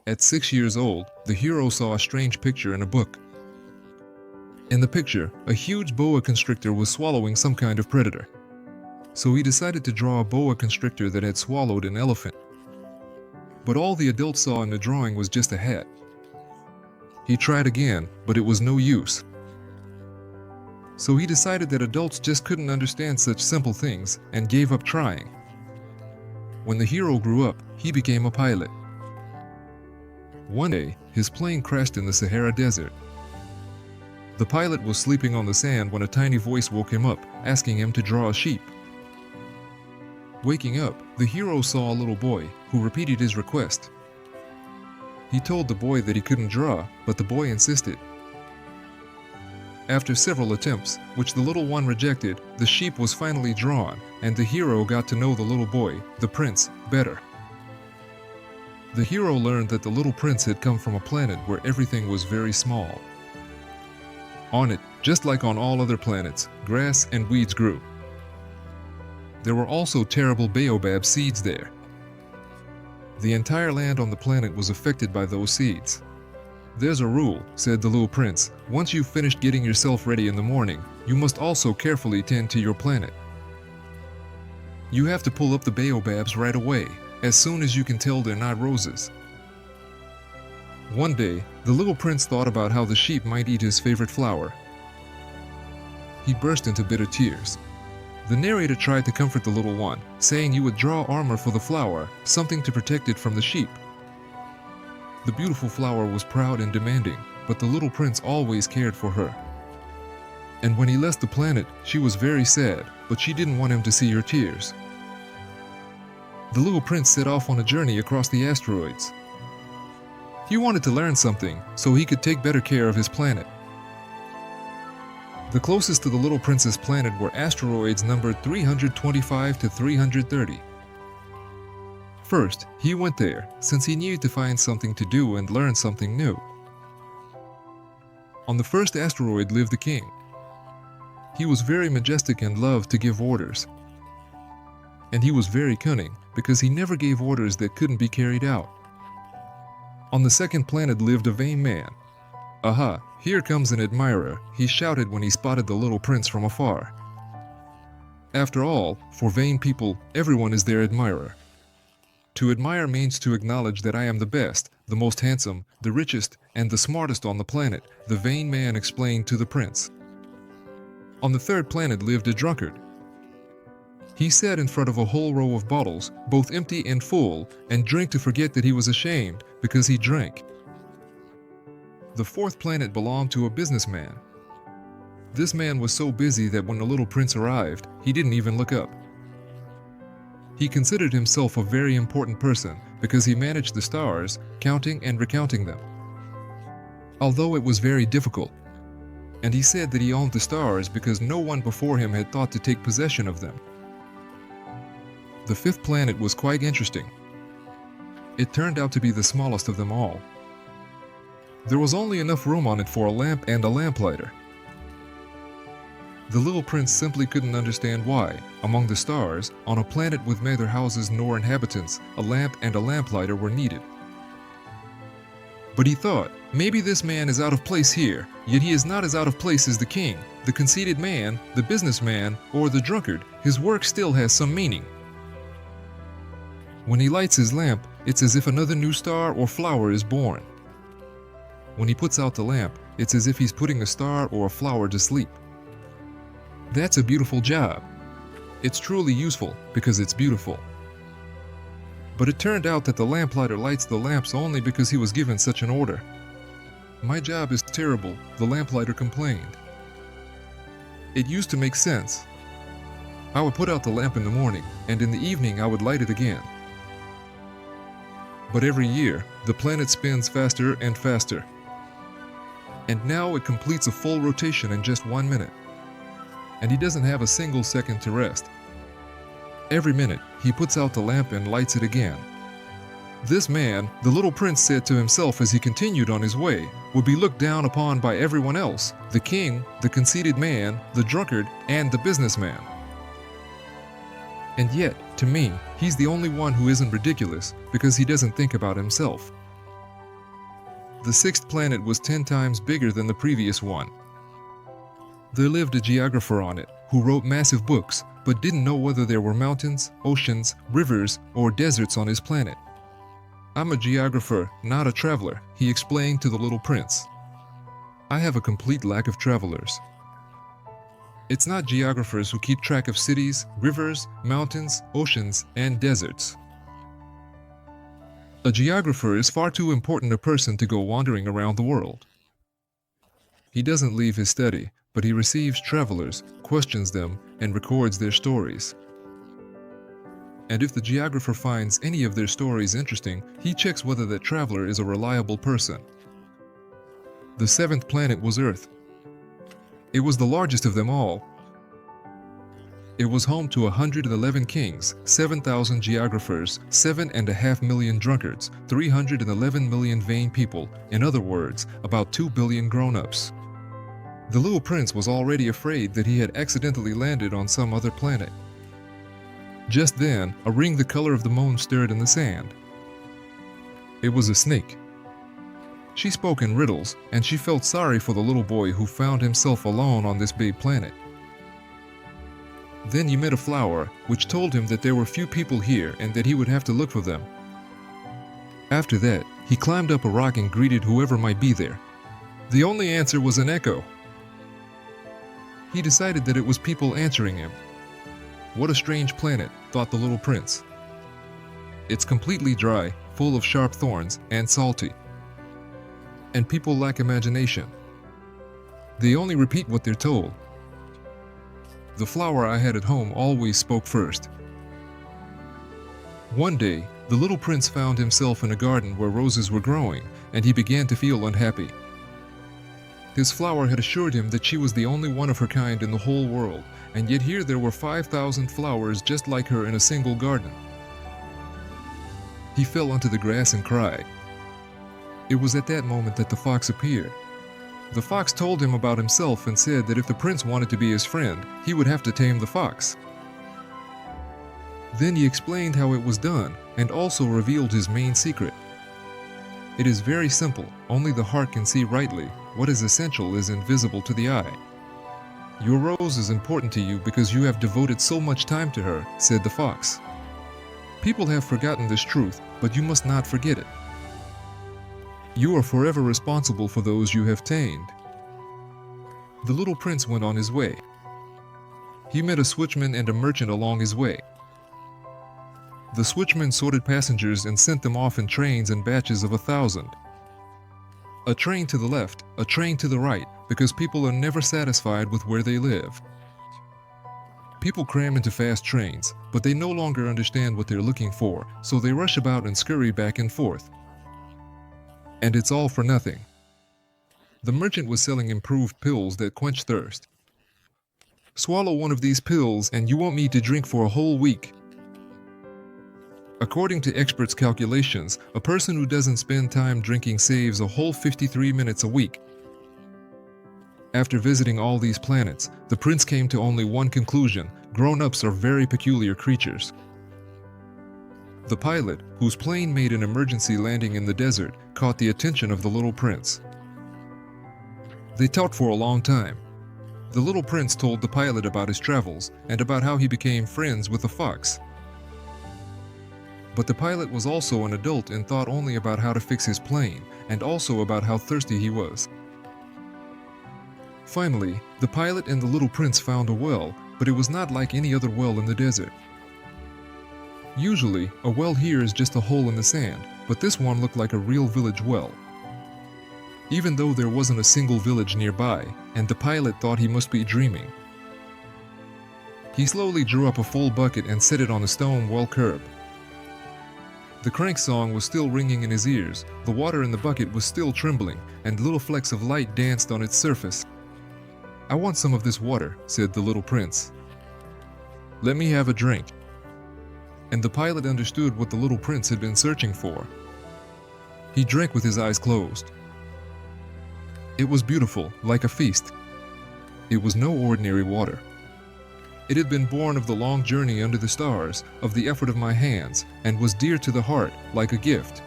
At 6 years old, the hero saw a strange picture in a book. In the picture, a huge boa constrictor was swallowing some kind of predator. So he decided to draw a boa constrictor that had swallowed an elephant. But all the adult saw in the drawing was just a hat. He tried again, but it was no use. So he decided that adults just couldn't understand such simple things and gave up trying. When the hero grew up, he became a pilot. One day, his plane crashed in the Sahara Desert. The pilot was sleeping on the sand when a tiny voice woke him up, asking him to draw a sheep. Waking up, the hero saw a little boy, who repeated his request. He told the boy that he couldn't draw, but the boy insisted. After several attempts, which the little one rejected, the sheep was finally drawn, and the hero got to know the little boy, the prince, better. The hero learned that the little prince had come from a planet where everything was very small. On it, just like on all other planets, grass and weeds grew. There were also terrible baobab seeds there. The entire land on the planet was affected by those seeds. "There's a rule," said the little prince. "Once you've finished getting yourself ready in the morning, you must also carefully tend to your planet. You have to pull up the baobabs right away, as soon as you can tell they're not roses." One day, the little prince thought about how the sheep might eat his favorite flower. He burst into bitter tears. The narrator tried to comfort the little one, saying he would draw armor for the flower, something to protect it from the sheep. The beautiful flower was proud and demanding, but the little prince always cared for her. And when he left the planet, she was very sad, but she didn't want him to see her tears. The little prince set off on a journey across the asteroids. He wanted to learn something, so he could take better care of his planet. The closest to the little prince's planet were asteroids numbered 325 to 330. First, he went there, since he needed to find something to do and learn something new. On the first asteroid lived the king. He was very majestic and loved to give orders. And he was very cunning, because he never gave orders that couldn't be carried out. On the second planet lived a vain man. "Aha, here comes an admirer," he shouted when he spotted the little prince from afar. After all, for vain people, everyone is their admirer. To admire means to acknowledge that I am the best, the most handsome, the richest, and the smartest on the planet, the vain man explained to the prince. On the third planet lived a drunkard. He sat in front of a whole row of bottles, both empty and full, and drank to forget that he was ashamed, because he drank. The fourth planet belonged to a businessman. This man was so busy that when the little prince arrived, he didn't even look up. He considered himself a very important person because he managed the stars, counting and recounting them. Although it was very difficult. And he said that he owned the stars because no one before him had thought to take possession of them. The fifth planet was quite interesting. It turned out to be the smallest of them all. There was only enough room on it for a lamp and a lamplighter. The little prince simply couldn't understand why, among the stars, on a planet with neither houses nor inhabitants, a lamp and a lamplighter were needed. But he thought, maybe this man is out of place here, yet he is not as out of place as the king, the conceited man, the businessman, or the drunkard. His work still has some meaning. When he lights his lamp, it's as if another new star or flower is born. When he puts out the lamp, it's as if he's putting a star or a flower to sleep. That's a beautiful job. It's truly useful because it's beautiful. But it turned out that the lamplighter lights the lamps only because he was given such an order. "My job is terrible," the lamplighter complained. It used to make sense. I would put out the lamp in the morning, and in the evening I would light it again. But every year, the planet spins faster and faster. And now it completes a full rotation in just 1 minute. And he doesn't have a single second to rest. Every minute, he puts out the lamp and lights it again. This man, the little prince said to himself as he continued on his way, would be looked down upon by everyone else, the king, the conceited man, the drunkard, and the businessman. And yet, to me, he's the only one who isn't ridiculous because he doesn't think about himself. The sixth planet was 10 times bigger than the previous one. There lived a geographer on it who wrote massive books but didn't know whether there were mountains, oceans, rivers, or deserts on his planet. "I'm a geographer, not a traveler," he explained to the little prince. "I have a complete lack of travelers. It's not geographers who keep track of cities, rivers, mountains, oceans, and deserts. A geographer is far too important a person to go wandering around the world. He doesn't leave his study, but he receives travelers, questions them, and records their stories. And if the geographer finds any of their stories interesting, he checks whether that traveler is a reliable person." The seventh planet was Earth. It was the largest of them all. It was home to 111 kings, 7,000 geographers, 7.5 million drunkards, 311 million vain people, in other words, about 2 billion grown-ups. The little prince was already afraid that he had accidentally landed on some other planet. Just then, a ring the color of the moon stirred in the sand. It was a snake. She spoke in riddles, and she felt sorry for the little boy who found himself alone on this big planet. Then he met a flower, which told him that there were few people here and that he would have to look for them. After that, he climbed up a rock and greeted whoever might be there. The only answer was an echo. He decided that it was people answering him. "What a strange planet," thought the little prince. "It's completely dry, full of sharp thorns, and salty. And people lack imagination. They only repeat what they're told. The flower I had at home always spoke first." One day, the little prince found himself in a garden where roses were growing, and he began to feel unhappy. His flower had assured him that she was the only one of her kind in the whole world, and yet here there were 5,000 flowers just like her in a single garden. He fell onto the grass and cried. It was at that moment that the fox appeared. The fox told him about himself and said that if the prince wanted to be his friend, he would have to tame the fox. Then he explained how it was done and also revealed his main secret. It is very simple, only the heart can see rightly. What is essential is invisible to the eye. Your rose is important to you because you have devoted so much time to her, said the fox. People have forgotten this truth, but you must not forget it. You are forever responsible for those you have tamed. The little prince went on his way. He met a switchman and a merchant along his way. The switchman sorted passengers and sent them off in trains and batches of 1,000. A train to the left, a train to the right, because people are never satisfied with where they live. People cram into fast trains, but they no longer understand what they're looking for, so they rush about and scurry back and forth. And it's all for nothing. The merchant was selling improved pills that quench thirst. Swallow one of these pills and you won't need to drink for a whole week. According to experts' calculations, a person who doesn't spend time drinking saves a whole 53 minutes a week. After visiting all these planets, the prince came to only one conclusion: grown-ups are very peculiar creatures. The pilot, whose plane made an emergency landing in the desert, caught the attention of the little prince. They talked for a long time. The little prince told the pilot about his travels and about how he became friends with the fox. But the pilot was also an adult and thought only about how to fix his plane and also about how thirsty he was. Finally, the pilot and the little prince found a well, but it was not like any other well in the desert. Usually, a well here is just a hole in the sand, but this one looked like a real village well. Even though there wasn't a single village nearby, and the pilot thought he must be dreaming. He slowly drew up a full bucket and set it on the stone well curb. The crank song was still ringing in his ears, the water in the bucket was still trembling, and little flecks of light danced on its surface. "I want some of this water," said the little prince. "Let me have a drink." And the pilot understood what the little prince had been searching for. He drank with his eyes closed. It was beautiful, like a feast. It was no ordinary water. It had been born of the long journey under the stars, of the effort of my hands, and was dear to the heart, like a gift.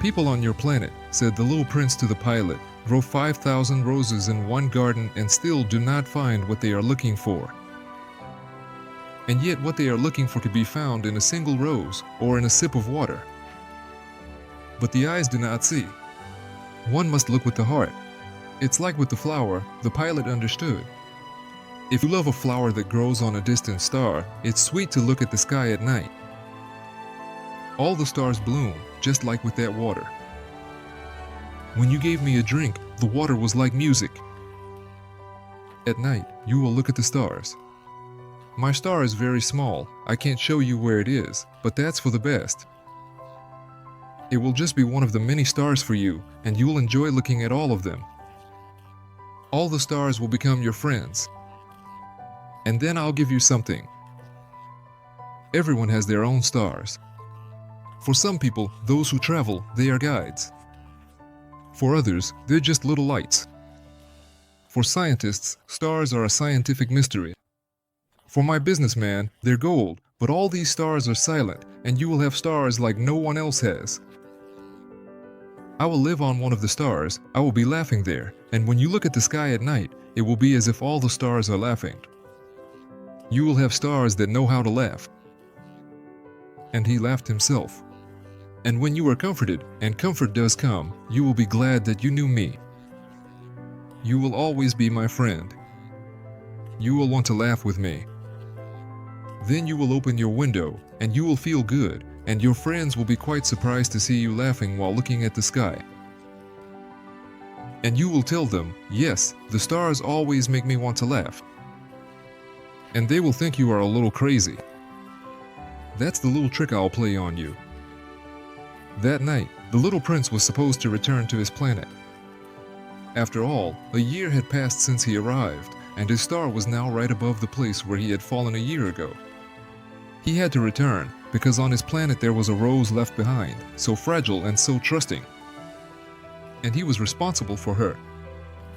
People on your planet, said the little prince to the pilot, grow 5,000 roses in one garden and still do not find what they are looking for. And yet what they are looking for could be found in a single rose or in a sip of water. But the eyes do not see. One must look with the heart. It's like with the flower, the pilot understood. If you love a flower that grows on a distant star, it's sweet to look at the sky at night. All the stars bloom, just like with that water. When you gave me a drink, the water was like music. At night, you will look at the stars. My star is very small, I can't show you where it is, but that's for the best. It will just be one of the many stars for you, and you will enjoy looking at all of them. All the stars will become your friends. And then I'll give you something. Everyone has their own stars. For some people, those who travel, they are guides. For others, they're just little lights. For scientists, stars are a scientific mystery. For my businessman, they're gold, but all these stars are silent, and you will have stars like no one else has. I will live on one of the stars, I will be laughing there, and when you look at the sky at night, it will be as if all the stars are laughing. You will have stars that know how to laugh. And he laughed himself. And when you are comforted, and comfort does come, you will be glad that you knew me. You will always be my friend. You will want to laugh with me. Then you will open your window, and you will feel good, and your friends will be quite surprised to see you laughing while looking at the sky. And you will tell them, yes, the stars always make me want to laugh. And they will think you are a little crazy. That's the little trick I'll play on you. That night, the little prince was supposed to return to his planet. After all, a year had passed since he arrived, and his star was now right above the place where he had fallen a year ago. He had to return, because on his planet there was a rose left behind, so fragile and so trusting. And he was responsible for her.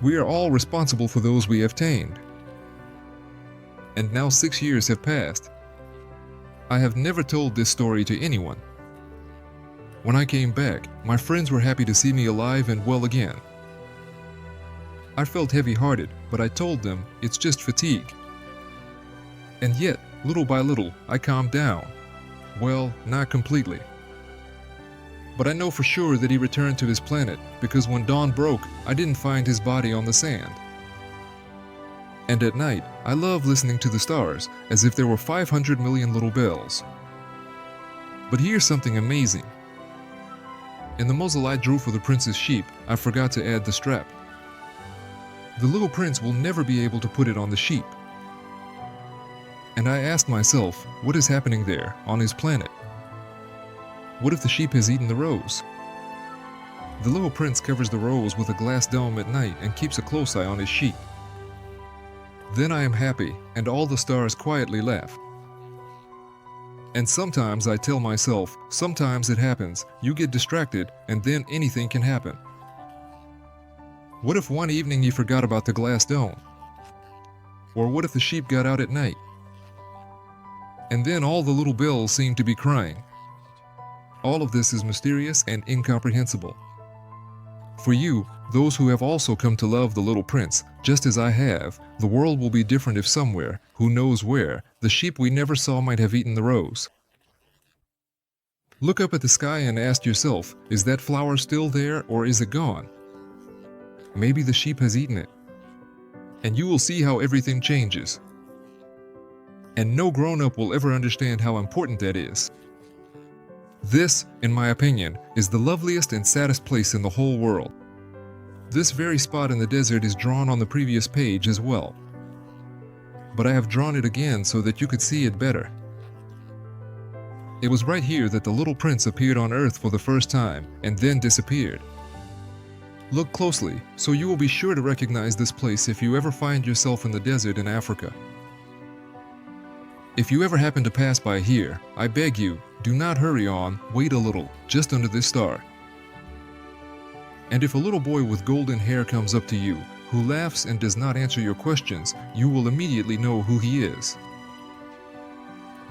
We are all responsible for those we have tamed. And now 6 years have passed. I have never told this story to anyone. When I came back, my friends were happy to see me alive and well again. I felt heavy-hearted, but I told them it's just fatigue. And yet, little by little, I calmed down. Well, not completely. But I know for sure that he returned to his planet, because when dawn broke, I didn't find his body on the sand. And at night, I love listening to the stars, as if there were 500 million little bells. But here's something amazing. In the muzzle I drew for the prince's sheep, I forgot to add the strap. The little prince will never be able to put it on the sheep. And I asked myself, what is happening there, on his planet? What if the sheep has eaten the rose? The little prince covers the rose with a glass dome at night and keeps a close eye on his sheep. Then I am happy, and all the stars quietly laugh. And sometimes I tell myself, sometimes it happens, you get distracted, and then anything can happen. What if one evening you forgot about the glass dome? Or what if the sheep got out at night? And then all the little bells seem to be crying. All of this is mysterious and incomprehensible. For you, those who have also come to love the little prince, just as I have, the world will be different if somewhere, who knows where, the sheep we never saw might have eaten the rose. Look up at the sky and ask yourself, is that flower still there or is it gone? Maybe the sheep has eaten it. And you will see how everything changes. And no grown-up will ever understand how important that is. This, in my opinion, is the loveliest and saddest place in the whole world. This very spot in the desert is drawn on the previous page as well. But I have drawn it again so that you could see it better. It was right here that the little prince appeared on Earth for the first time, and then disappeared. Look closely, so you will be sure to recognize this place if you ever find yourself in the desert in Africa. If you ever happen to pass by here, I beg you, do not hurry on, wait a little, just under this star. And if a little boy with golden hair comes up to you, who laughs and does not answer your questions, you will immediately know who he is.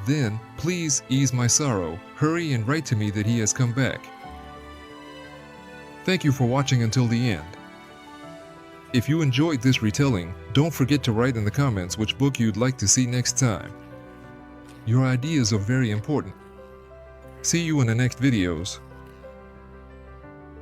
Then, please ease my sorrow, hurry and write to me that he has come back. Thank you for watching until the end. If you enjoyed this retelling, don't forget to write in the comments which book you'd like to see next time. Your ideas are very important. See you in the next videos.